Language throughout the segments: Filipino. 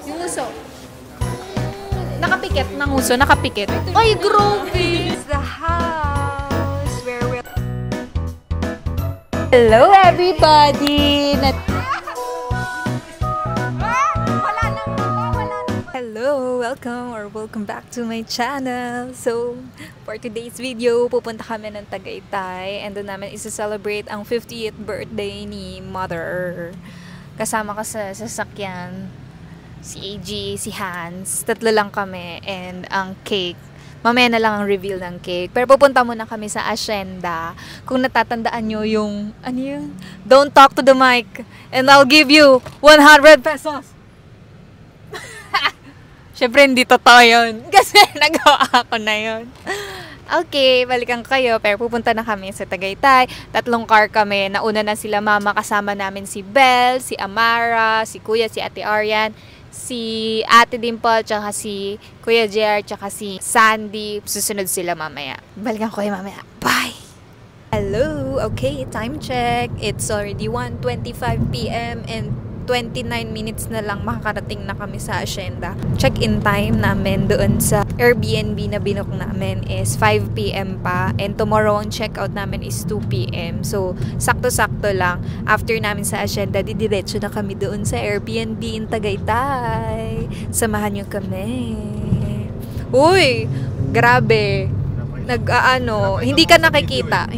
Yung uso. Nakapikit ng uso, nakapikit. Ay, grabe! It's the house where we'll... Hello, everybody! Hello! Welcome back to my channel. So, for today's video, pupunta kami ng Tagaytay and doon namin isa-celebrate ang 50th birthday ni Mother. Kasama ka sa sasakyan si AG, si Hans, tatlo lang kami, and ang cake. Mamaya na lang ang reveal ng cake. Pero pupunta muna kami sa Hacienda. Kung natatandaan nyo yung, ano yun? Don't talk to the mic and I'll give you 100 pesos. Siyempre, hindi totoo yun. Kasi nagawa ko na yun. Okay, balikan kayo. Pero pupunta na kami sa Tagaytay. 3 car kami. Nauna na sila mama. Kasama namin si Belle, si Amara, si Kuya, si Ate Arian, si Ate Dimple, tsaka si Kuya Jer, tsaka si Sandy. Susunod sila mamaya. Balikan ko kayo mamaya. Bye! Hello! Okay, time check. It's already 1:25 p.m. and 29 minutes na lang makakarating na kami sa Hacienda. Check-in time namin doon sa Airbnb na binook namin is 5 p.m. pa, and tomorrow ang check-out namin is 2 p.m. So, sakto-sakto lang. After namin sa Hacienda, didiretso na kami doon sa Airbnb in Tagaytay. Samahan niyo kami. Uy! Grabe! Hindi ka nakikita.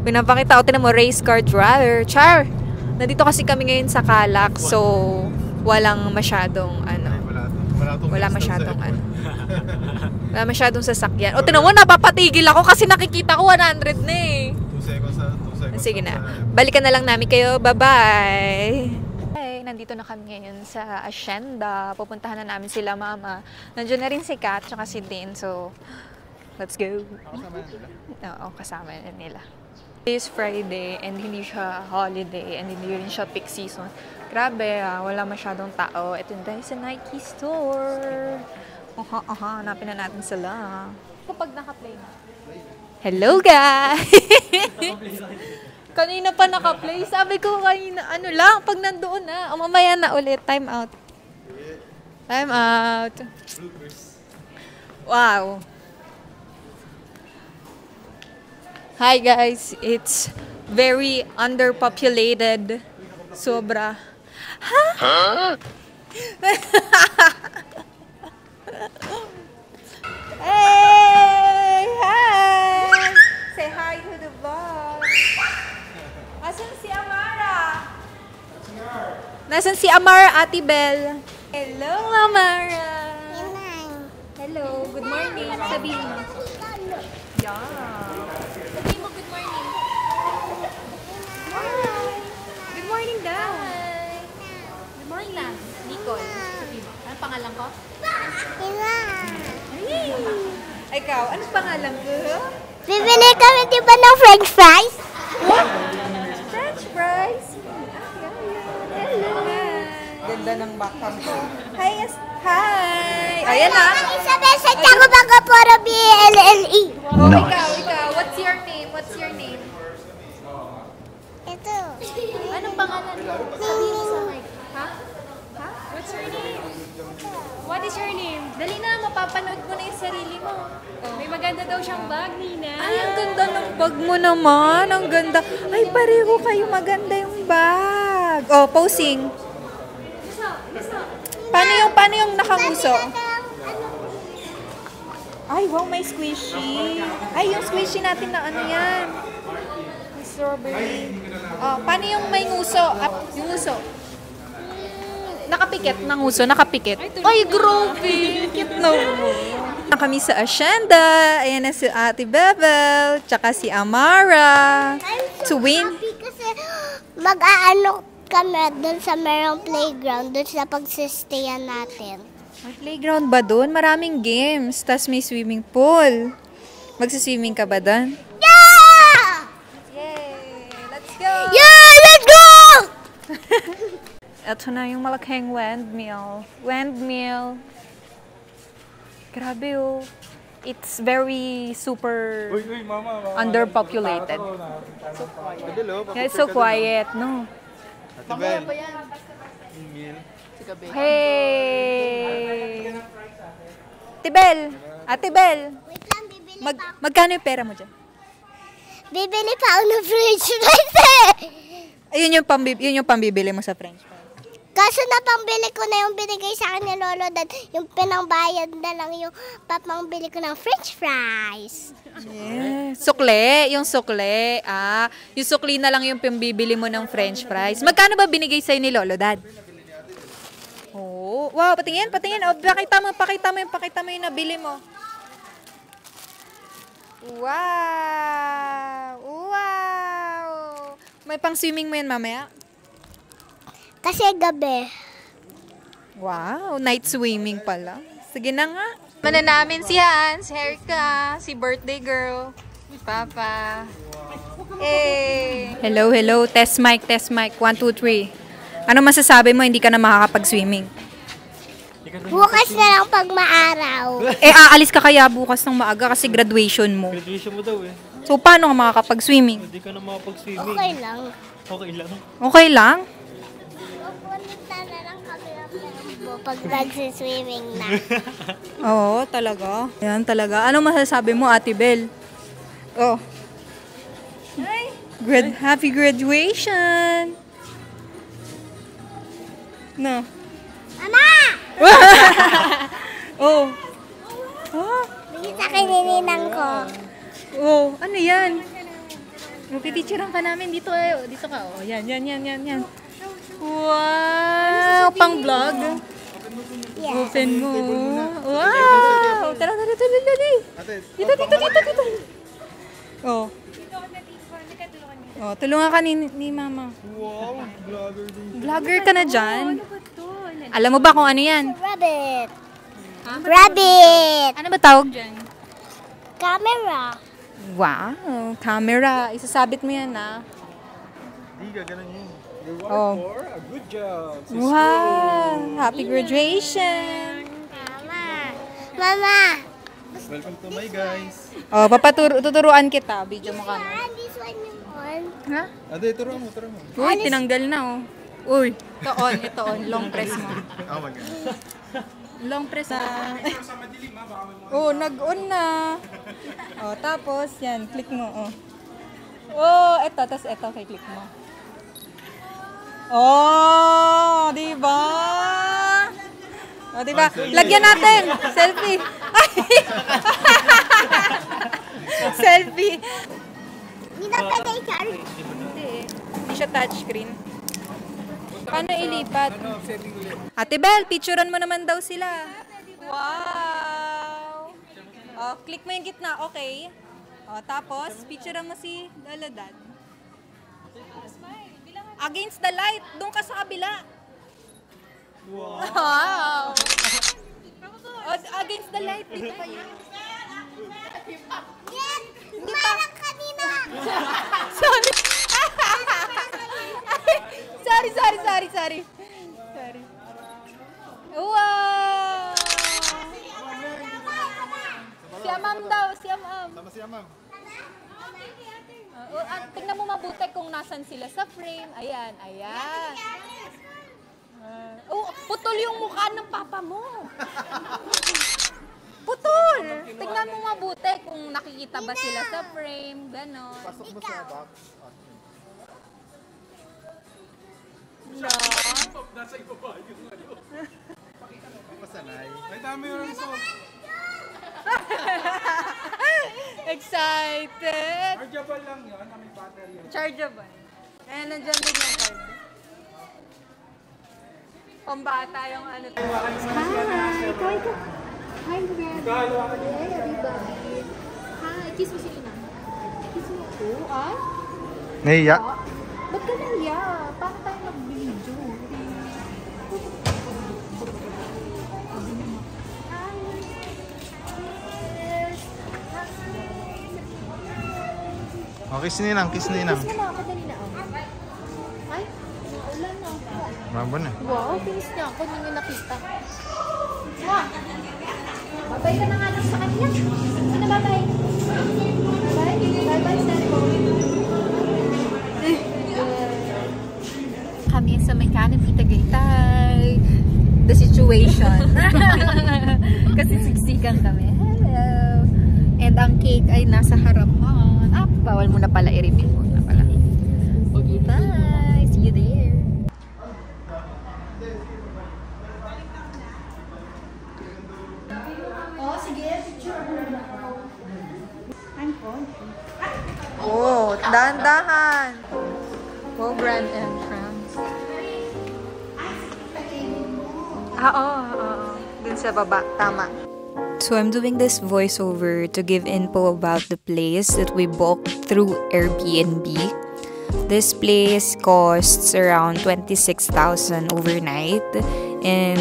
Pinapakita ko, tinan mo, race car driver. Char! Nandito kasi kami ngayon sa Calac, so wala masyadong sasakyan. O, tinan mo, napapatigil ako kasi nakikita ko 100 na eh. 2 seconds. Sige na. Balikan na lang namin kayo. Bye-bye! Hey, nandito na kami ngayon sa Hacienda. Pupuntahan na namin sila mama. Nandiyan na rin si Kat tsaka si Din, so let's go. Oo, kasama na nila. Today is Friday and hindi siya holiday and hindi rin siya peak season. Grabe, wala masyadong tao. Ito tayo sa Nike store. Hanapin na natin sila. Kapag naka-play na. Hello, guys! Kanina pa naka-play. Sabi ko kanina, pag nandoon na. Mamaya na ulit. Time out. Wow. Hi guys, it's very underpopulated. Sobra. Huh? Hey! Hi! Say hi to the vlog. Nasaan si Amara? Nasaan si Amara, Ate Belle? Hello, Amara! Hello, good morning. Sabihin mo. Yeah. Sabihin mo good morning. Hi! Good morning daw. Hi! Good morning lang. Nicole. Sabihin mo. Anong pangalan ko? Hey! Ikaw, anong pangalan ko? Bibili kami diba ng french fries? What? French fries? Hello! Ganda ng background ko. Hi! Hi! Ayan na! Isabel sa Tiago Baga Poro BLLE. Oh, ikaw. What's your name? Ito. Anong pangalan mo? Sabihin mo sa mic. Ha? What's your name? What is your name? Dali na, mapapanood mo na yung sarili mo. May maganda daw siyang bag, Nina. Ay, ang ganda ng bag mo naman. Ang ganda. Ay, pareho kayo. Maganda yung bag. Oh, posing. Paano yung nakanguso? Ay, wow, may squishy. Ay, yung squishy natin na ano yan. May strawberry. Oh, paano yung may nguso? Yung nguso. Nakapikit ng nguso, nakapikit. Ay, grabe. Cute no. Na kami sa Hacienda. Ayan na si Ate Bebel. Tsaka si Amara. To win. Kasi mag-aano kami doon sa merong playground, doon sa pagsistayan natin. May playground ba doon? Maraming games. Tapos may swimming pool. Magsiswimming ka ba doon? Yeah! Yay! Let's go! Yeah! Let's go! Ito na yung malaking windmill. Grabe oh. It's very super underpopulated. Yeah, it's so quiet, no? Ate Bel. Hey! Tibel! Ate Bel! Wait lang, bibili pa. Magkano yung pera mo dyan? Bibili pa ako ng french fries eh. Ayun yung pambibili mo sa french fries. Kaso napambili ko na yung binigay sa akin ni Lolo Dad. Yung pinangbayad na lang yung papangbili ko ng french fries. Yeah. Sukle, yung sukle. Yung sukli na lang yung pambibili mo ng french fries. Magkano ba binigay sa'yo ni Lolo Dad? Oh, wow, patingin. Oh, pakita mo yung nabili mo. Wow! May pang swimming mo yan mamaya? Kasi gabi. Wow, night swimming pala. Sige na nga. Mana namin si Hans, Herka, si birthday girl, Papa. Hey. Hello. Test mic. 1, 2, 3. Ano masasabi mo, hindi ka na makakapag-swimming? Bukas na lang pag maaraw. Aalis ka kaya bukas ng maaga kasi graduation mo. Graduation mo daw eh. So, paano ka makakapag-swimming? Hindi ka na makapag-swimming. Okay lang. Okay lang. Okay lang? Pupunta na lang kami ng Lembo pag nagsiswimming na. Oo, talaga. Yan talaga. Ano masasabi mo, Ate Bel? Oh. Happy graduation! No. Mama! Oh. Bigyan sa akin nininang ko. Oh, ano yan? Pipicturean ka namin dito eh. Dito ka. Oh, yan. Wow! Pang vlog. Yeah. Open mo. Wow! Tara. Dito. Oh. Oh, tulungan ka ni Mama. Wow, vlogger din. Vlogger ka na dyan. Alam mo ba kung ano yan? Rabbit. Rabbit. Ano ba tawag dyan? Camera. Wow, camera. Isasabit mo yan, ah. Hindi ka, ganun yun. You work Oh. for a good job. Wow! Happy graduation! Mama. Welcome to my guys. Oh, tuturuan kita. Video mo ka na. This one yung on. Ha? Ade, turo mo. Uy, tinanggal na, oh. Uy, ito on. Long press mo. Oh my God. Long press na. Oh, nag-on na. Oh, tapos, yan. Click mo, oh. Oh, tapos ito, click mo. Oh, di ba? Oh, di ba? Lagyan natin. Selfie. Ay! Selfie. Hindi na pwede i-charge. Hindi siya touchscreen. Paano ilipat? Ate Bel, picturean mo naman daw sila. Wow! Oh, click mo yung gitna, okay? Oh, tapos, picturean mo si Daladad. Against the light, doon ka sa kabila. Wow! Oh, against the light, dito kayo. Yan! Parang kanina! Sorry. Wow! Si Amam daw, si Amam. Tama siya, ma'am. Tingnan mo mabuti kung nasan sila sa frame. Ayan. Putol yung mukha ng papa mo. Putol! Tingnan mo mabuti kung nakikita ba sila sa frame. Ganon. Pasok mo sa box. Pasanay. May dami yung result. Excited! Chargeable lang yun. May battery. Chargeable. Ayan, nandiyan din yung card. Pambata yung ano. Hi, everybody. Hi, kiss mo si Ina. Kiss mo ako. Nahiya. Ba't ka nahiya? Paano tayo mag-video? Oh, kiss ni Inang. Kiss mo na ako, dali na ako. Ay, ulan na. Mabon na. Wow, kinis niya ako. Hindi niyo nakita. Babay ka na nga lang sa kanya. Ano, babay? Bye-bye, Kami sa may Canopy Tagaytay. situation. Kasi siksikan kami. Hello! And ang cake ay nasa harapan. Bawal mo na pala i-reveal mo na pala. Okay, bye! See you there! Oh, dahan-dahan! Oh, grand entrance. Oo. Dun sa baba. Tama. So I'm doing this voiceover to give info about the place that we booked through Airbnb. This place costs around 26,000 overnight, and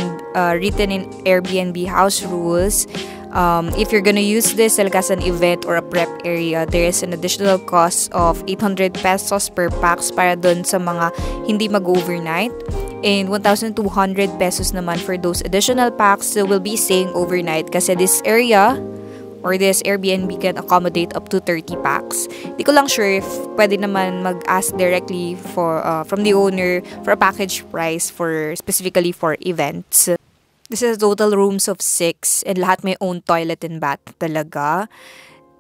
written in Airbnb house rules, if you're gonna use this like as an event or a prep area, there is an additional cost of 800 pesos per pax para dun sa mga hindi mag-overnight, and 1,200 pesos naman for those additional packs that will be staying overnight kasi this area or this Airbnb can accommodate up to 30 packs. Di ko lang sure if pwede naman mag-ask directly for from the owner for a package price for specifically for events. This is total rooms of 6 and lahat may own toilet and bath talaga.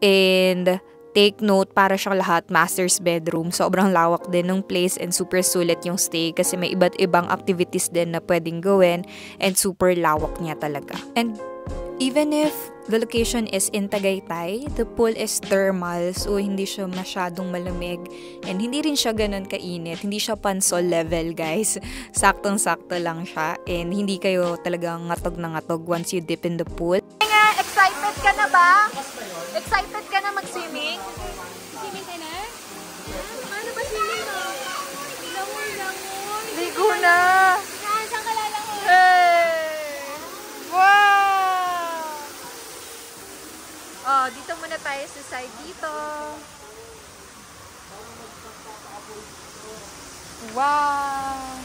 And take note, para siyang lahat master's bedroom. Sobrang lawak din ng place and super sulit yung stay kasi may iba't ibang activities din na pwedeng gawin and super lawak niya talaga. And even if the location is in Tagaytay, the pool is thermal, so hindi siya masyadong malamig and hindi rin siya ganun kainit. Hindi siya pansol level, guys. Saktong-sakto lang siya and hindi kayo talagang ngatog na ngatog once you dip in the pool. Excited ka na ba? Excited ka na mag-swimming? Swimming ka na? Paano ba swimming mo? Langoy. Ligo na! Saan ka lalangoy? Hey! Wow! Oh, dito muna tayo sa side dito. Wow!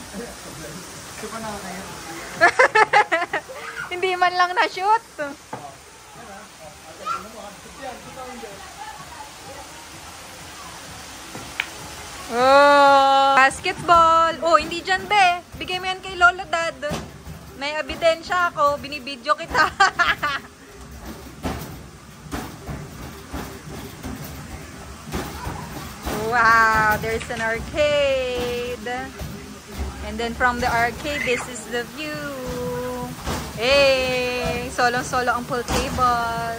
Hindi man lang na-shoot. Oh! Basketball! Oh, hindi dyan, be. Bigay mo yan kay Lolo Dad. May ebidensya ako. Binibidyo kita. Wow! There's an arcade. And then from the arcade, this is the view. Hey! Solong-solo ang pool table.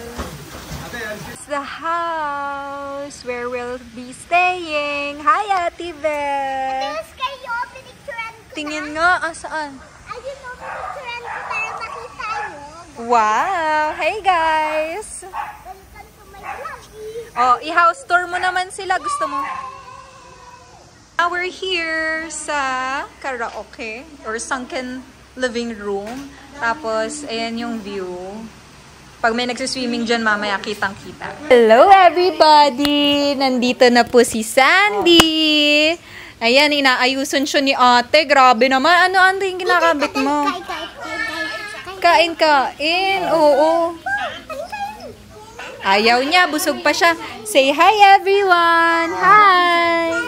It's the house where we'll be staying. Hi, Ate Beth! Tapos kayo, pinicturan ko na. Tingin nga, saan? Ayun o, pinicturan ko para makita nyo. Wow! Hey, guys! Welcome to my vlog. Oh, i-house tour mo naman sila. Gusto mo? Now we're here sa karaoke or sunken living room. Tapos, ayan yung view. Pag may nagsiswimming dyan, mamaya kitang-kita. Hello, everybody! Nandito na po si Sandy! Ayan, inaayusan siya ni ate. Grabe naman. Ano yung kinakabit mo? Kain. Oo. Ayaw niya. Busog pa siya. Say hi, everyone! Hi!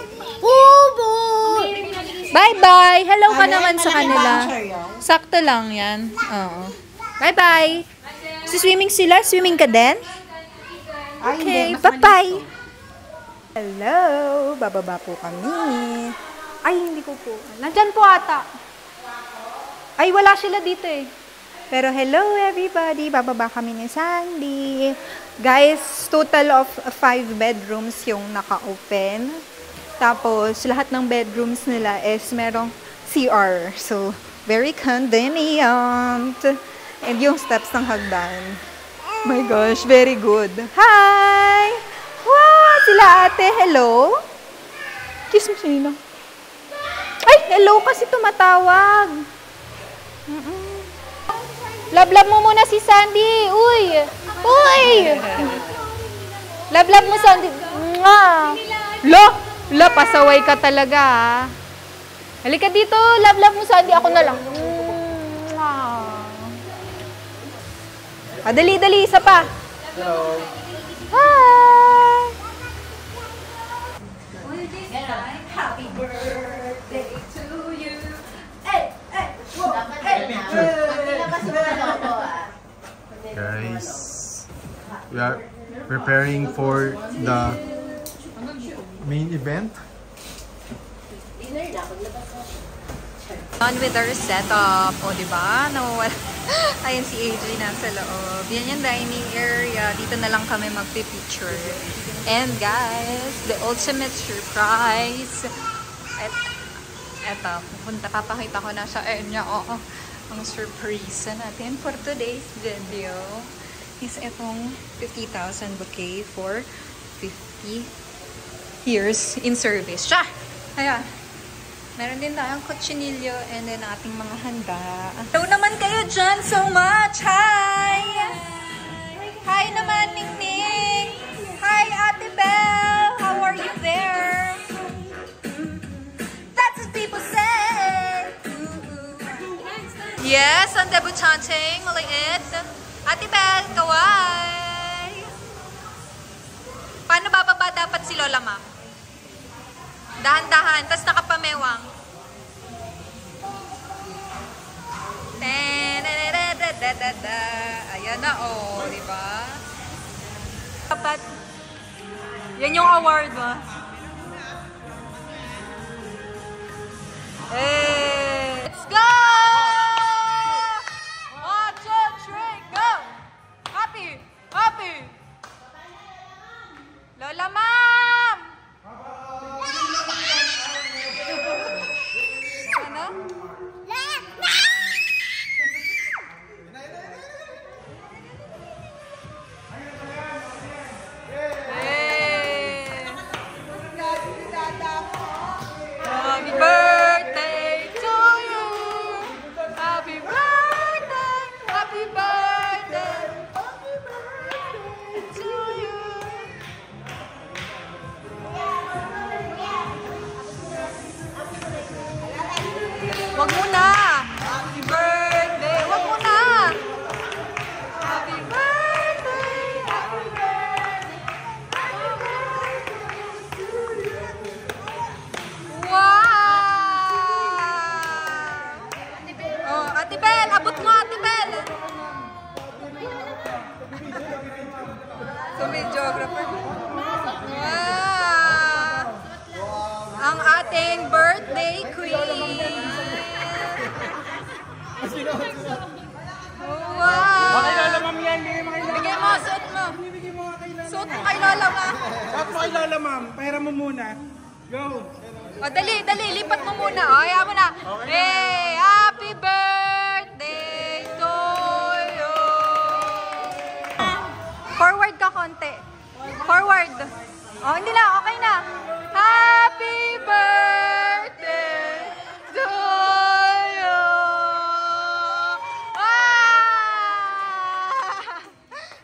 Bye-bye! Hello ka naman sa kanila. Sakto lang yan. Oo. Bye-bye! Swimming sila? Swimming ka din? Okay, bye-bye! Hello! Bababa po kami. Ay, hindi ko po. Nandyan po ata. Ay, wala sila dito eh. Pero hello everybody! Bababa kami ni Sandy. Guys, total of 5 bedrooms yung naka-open. Tapos, lahat ng bedrooms nila is merong CR. So, very convenient. And yung steps ng hagdan. My gosh, very good. Hi! Wow! Sila ate, hello? Kiss mo sila. Ay, hello kasi tumatawag. Love mo muna si Sandy. Uy! Love mo Sandy. Lo, pasaway ka talaga. Halika dito, love mo Sandy. Ako na lang. Dali, isa pa. Hello. Hi! Happy birthday to you. We are preparing for the main event. On with our setup. O, diba? Nawawala. Ayan si AJ nasa loob. Yan yung dining area. Dito na lang kami magpipicture. And guys, the ultimate surprise. Eto, papakita ko na sa inyo. Ang surprise natin for today's video is itong 50,000 bouquet for 50 years in service. Siya! Ayan. Meron din tayong kutsinilyo and then ating mga handa. Hello naman kayo dyan so much! Hi! Hi naman, Ningning! Hi, Ate Belle! How are you there? That's what people say! Yes, ang debutante, maliit. Ate Belle, kaway! Paano bababa dapat si Lola, ma'am? Dahan-dahan, tas nakapamewang. Ayan na, diba? Dapat, yan yung award mo. Hey! Let's go! 1, 2, 3, go! Happy! Happy! Lola, ma'am! Ano? Happy birthday to you. Happy birthday. Happy birthday. Happy birthday to you. Wag mo na. Happy birthday. Wag mo na. Happy birthday. Happy birthday. Happy birthday to you. Wow! Oh, Ate Belle, abot mo, Ate Belle. So, videographer. Wow! Ang ating birthday queen. Wow! Kay Lola Ma'am yan, Bigay mo, suot mo. Suot mo kay Lola, ma. Shot mo kay Lola Ma'am, pahira mo muna. Go! O, dali, lipat mo muna. O, ayaw mo na. Hey, happy birthday to you. Forward ka konti. Forward. O, hindi na, okay na. Happy birthday to you. Ah!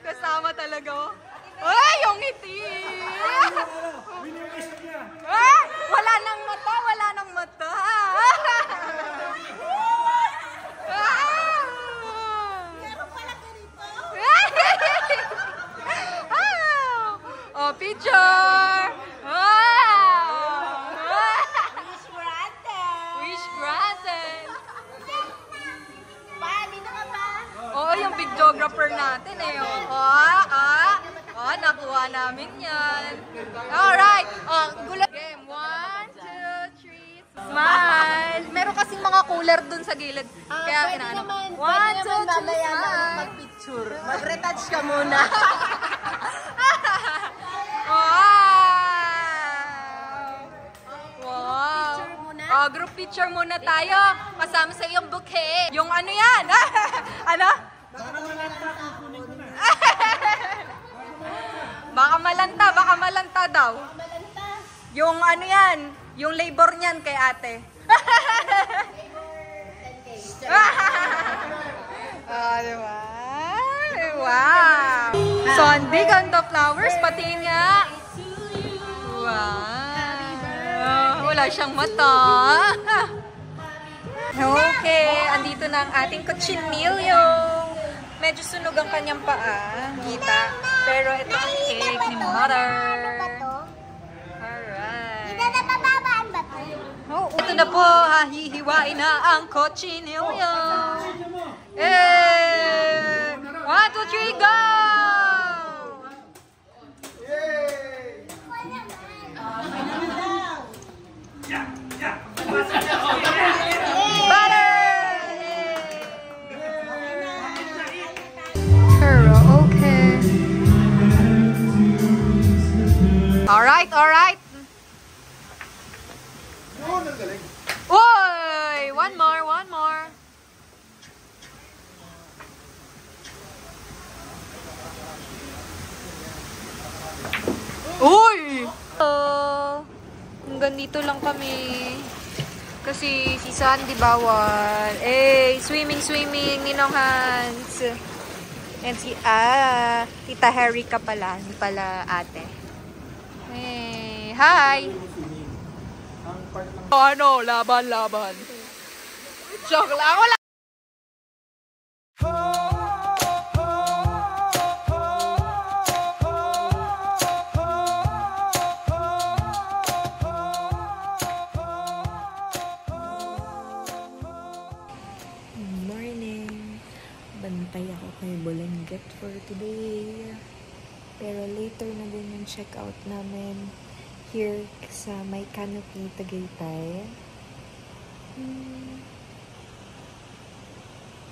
Kasama talaga. Ay, yung ngiti. Ah! Wala nang mata, wala nang mata. Oh, picture. Wish granted. Oo, yung videographer natin eh. Nakuha namin yan. Alright. Gulat. Game. 1, 2, 3. Smile. Meron kasing mga cooler dun sa gilid. Kaya inaano. 1, 2, 3. Smile. Mag-picture. Mag-retouch ka muna. Wow. Group picture muna tayo. Kasama sa iyong bouquet. Yung ano yan? Ano? Baka malanta daw. Yung ano yan, yung labor niyan kay ate. Diba? Wow! So, ang big on the flowers, pati nga. Wow! Wala siyang mata. Okay, andito na ang ating kutsinilyo. Medyo sunog ang kanyang paa, kita. Pero ito ang cake ni Mother. Alright. Hindi na bababaan ba ito? Oh, ito na po, hihiwain na ang kutsinilyo. Eh! 1, 2, 3, go! Alright, alright. Uy! One more, one more. Uy! Hanggang dito lang kami. Kasi si Sandy bawal. Swimming, Ninong Hans. And si, Tita Harry ka pala. Hindi pala ate. Hi! Ano? Laban. Joke lang. Wala. Bantay ako kay Bolengget for today. Pero later na din yung check-out namin here sa may Canopy, Tagaytay.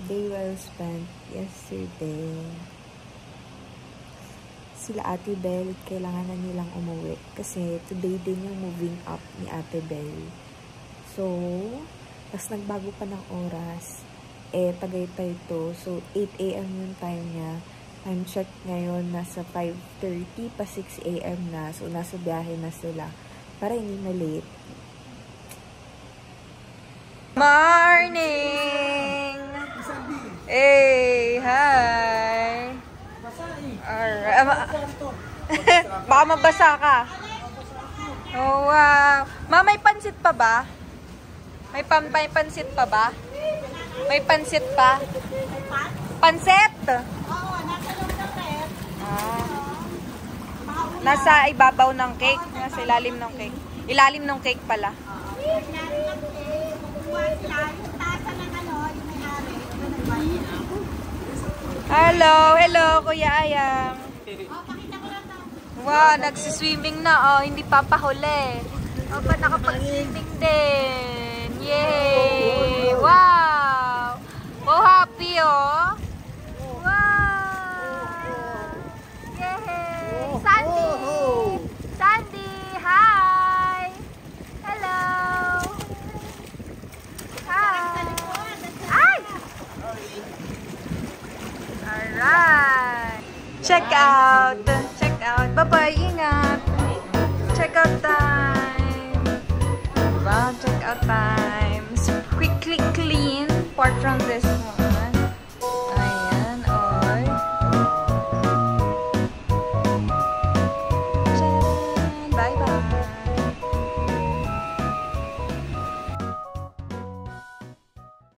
Day well spent yesterday. Sila Ate Belle, kailangan na nilang umuwi kasi today din yung moving up ni Ate Belle. So, tas nagbago pa ng oras. Tagaytay to. So, 8 a.m. yung time niya. Time check ngayon, nasa 5:30 pa 6 a.m. na. So, nasa biyahe na sila. Para hindi na late. Morning! Hey, hi! Alright. Baka mabasa ka. Oh, wow. Ma, may pansit pa ba? May pansit pa ba? May pansit pa? Pansit? Oo, nasa loob ng ref. Nasa ibabaw ng cake. Nasa ilalim ng cake. Ilalim ng cake pala. Hello, Kuya Ayang. Wow, nagsiswimming na. Hindi papahuli. Pa nakapag-swimming din. Yay! Wow! Oh, happy, oh! Wow! Yay! Sandy, hi! Hello! Hi! Ay! Alright! Check out! Bye-bye, ingat! Check out time! Wow, check out times! Quickly clean apart from this